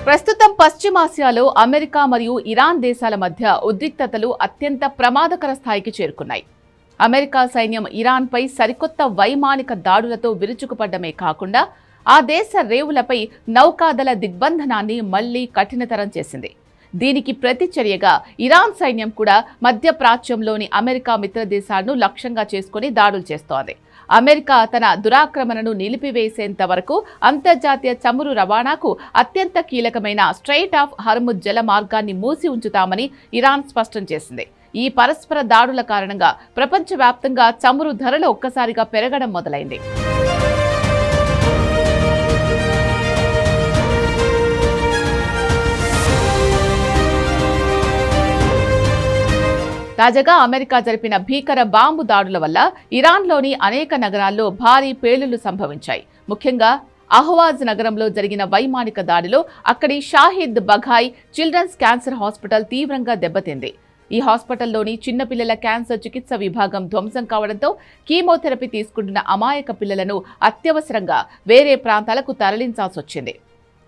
ప్రస్తుతం పశ్చిమాసియాలో అమెరికా మరియు ఇరాన్ దేశాల మధ్య ఉద్రిక్తతలు అత్యంత ప్రమాదకర స్థాయికి చేరుకున్నాయి. అమెరికా సైన్యం ఇరాన్పై సరికొత్త వైమానిక దాడులతో విరుచుకుపడ్డమే కాకుండా ఆ దేశ రేవులపై నౌకాదళ దిగ్బంధనాన్ని మళ్లీ కఠినతరం చేసింది. దీనికి ప్రతిచర్యగా ఇరాన్ సైన్యం కూడా మధ్యప్రాచ్యంలోని అమెరికా మిత్ర దేశాలను లక్ష్యంగా చేసుకుని దాడులు చేస్తోంది. అమెరికా తన దురాక్రమణను నిలిపివేసేంత వరకు అంతర్జాతీయ చమురు రవాణాకు అత్యంత కీలకమైన స్ట్రెయిట్ ఆఫ్ హర్ముజ్ జల మార్గాన్ని మూసి ఉంచుతామని ఇరాన్ స్పష్టం చేసింది. ఈ పరస్పర దాడుల కారణంగా ప్రపంచవ్యాప్తంగా చమురు ధరలు ఒక్కసారిగా పెరగడం మొదలైంది. తాజాగా అమెరికా జరిపిన భీకర బాంబు దాడుల వల్ల ఇరాన్లోని అనేక నగరాల్లో భారీ పేలుళ్లు సంభవించాయి. ముఖ్యంగా అహ్వాజ్ నగరంలో జరిగిన వైమానిక దాడిలో అక్కడి షాహిద్ బఘాయ్ చిల్డ్రన్స్ క్యాన్సర్ హాస్పిటల్ తీవ్రంగా దెబ్బతింది. ఈ హాస్పిటల్లోని చిన్నపిల్లల క్యాన్సర్ చికిత్స విభాగం ధ్వంసం కావడంతో కీమోథెరపీ తీసుకుంటున్న అమాయక పిల్లలను అత్యవసరంగా వేరే ప్రాంతాలకు తరలించాల్సి వచ్చింది.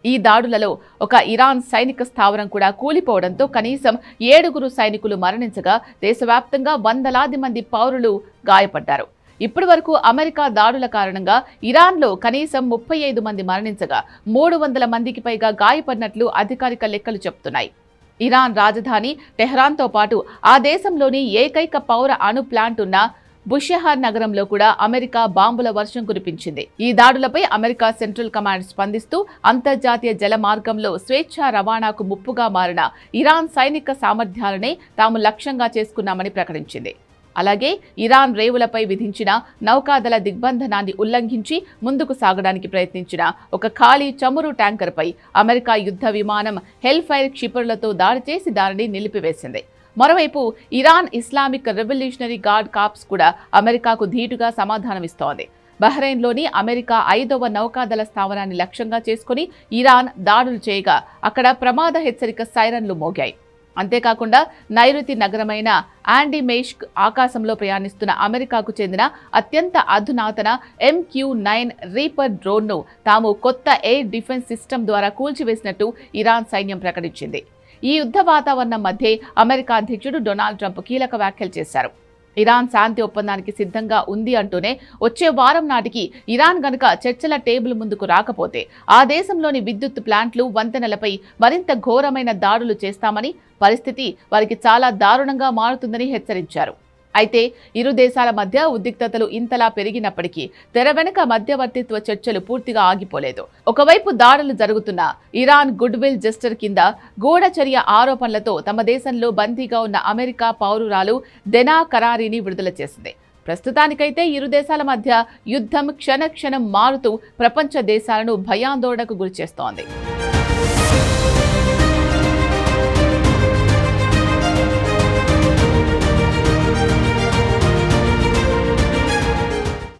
ఈ దాడులలో ఒక ఇరాన్ సైనిక స్థావరం కూడా కూలిపోవడంతో కనీసం 7 సైనికులు మరణించగా దేశవ్యాప్తంగా వందలాది మంది పౌరులు గాయపడ్డారు. ఇప్పటి వరకు అమెరికా దాడుల కారణంగా ఇరాన్లో కనీసం 35 మంది మరణించగా 300 మందికి పైగా గాయపడినట్లు అధికారిక లెక్కలు చెబుతున్నాయి. ఇరాన్ రాజధాని టెహ్రాన్తో పాటు ఆ దేశంలోని ఏకైక పౌర అణు ప్లాంట్ ఉన్న బుషెహార్ నగరంలో కూడా అమెరికా బాంబుల వర్షం కురిపించింది. ఈ దాడులపై అమెరికా సెంట్రల్ కమాండ్ స్పందిస్తూ అంతర్జాతీయ జల మార్గంలో స్వేచ్ఛా రవాణాకు ముప్పుగా మారిన ఇరాన్ సైనిక సామర్థ్యాలనే తాము లక్ష్యంగా చేసుకున్నామని ప్రకటించింది. అలాగే ఇరాన్ రేవులపై విధించిన నౌకాదళ దిగ్బంధనాన్ని ఉల్లంఘించి ముందుకు సాగడానికి ప్రయత్నించిన ఒక ఖాళీ చమురు ట్యాంకర్పై అమెరికా యుద్ధ విమానం హెల్ఫైర్ క్షిపణులతో దాడి చేసి దానిని నిలిపివేసింది. మరోవైపు Iran Islamic Revolutionary Guard Corps కూడా అమెరికాకు ధీటుగా సమాధానమిస్తోంది. బహ్రెయిన్లోని అమెరికా 5వ నౌకాదళ స్థావరాన్ని లక్ష్యంగా చేసుకుని ఇరాన్ దాడులు చేయగా అక్కడ ప్రమాద హెచ్చరిక సైరన్లు మోగాయి. అంతేకాకుండా నైరుతి నగరమైన ఆండిమేష్క్ ఆకాశంలో ప్రయాణిస్తున్న అమెరికాకు చెందిన అత్యంత అధునాతన MQ-9 రీపర్ డ్రోన్ను తాము కొత్త ఎయిర్ డిఫెన్స్ సిస్టమ్ ద్వారా కూల్చివేసినట్టు ఇరాన్ సైన్యం ప్రకటించింది. ఈ యుద్ధ వాతావరణం మధ్య అమెరికా అధ్యక్షుడు డొనాల్డ్ ట్రంప్ కీలక వ్యాఖ్యలు చేశారు. ఇరాన్ శాంతి ఒప్పందానికి సిద్ధంగా ఉంది అంటూనే వచ్చే వారం నాటికి ఇరాన్ గనుక చర్చల టేబుల్ ముందుకు రాకపోతే ఆ దేశంలోని విద్యుత్ ప్లాంట్లు, వంతెనలపై మరింత ఘోరమైన దాడులు చేస్తామని, పరిస్థితి వారికి చాలా దారుణంగా మారుతుందని హెచ్చరించారు. అయితే ఇరు దేశాల మధ్య ఉద్రిక్తతలు ఇంతలా పెరిగినప్పటికీ తెర వెనుక మధ్యవర్తిత్వ చర్చలు పూర్తిగా ఆగిపోలేదు. ఒకవైపు దాడులు జరుగుతున్నా ఇరాన్ గుడ్ విల్ జెస్చర్ కింద గూఢచర్య ఆరోపణలతో తమ దేశంలో బందీగా ఉన్న అమెరికా పౌరురాలు దెనా కరారీని విడుదల చేసింది. ప్రస్తుతానికైతే ఇరు దేశాల మధ్య యుద్ధం క్షణక్షణం మారుతూ ప్రపంచ దేశాలను భయాందోళనకు గురిచేస్తోంది.